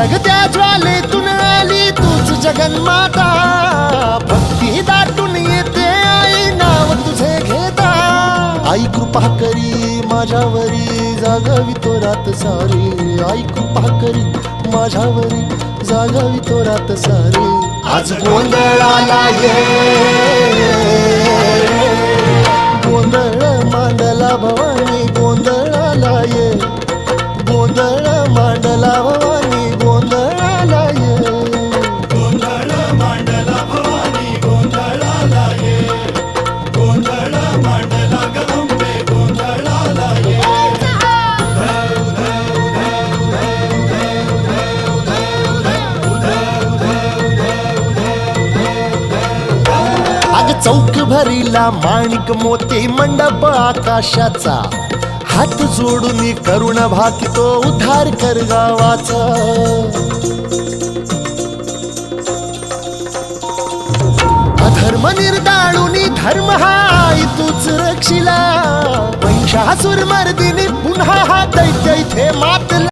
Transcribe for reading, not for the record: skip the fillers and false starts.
जगत्या ज्वालेतून आली तूच जगन्माता, भक्ती दाटून येते आई नाव तुझे घेता. आई कृपा करी माझ्यावरी जागावी तो रात सारी, आई कृपा करी माझ्यावरी जागावी तो रात सारी. आज गोंधळाला ये, गोंधळ मांडला भवानी गोंधळाला ये, गोंधळ मांडला भवानी गोंधळाला ये. गोंधळ मांडला भवानी गोंधळाला ये, गोंधळ मांडला गंबे गोंधळाला ये. अग चौक भरीला माणिक मोती मंडप आकाशाचा, हात जोडून करुण भाकितो उद्धार कर गावाचा. अधर्म निर्दाळून धर्म हा आई तूच रक्षिला, महिषासुर मर्दिनी पुन्हा हा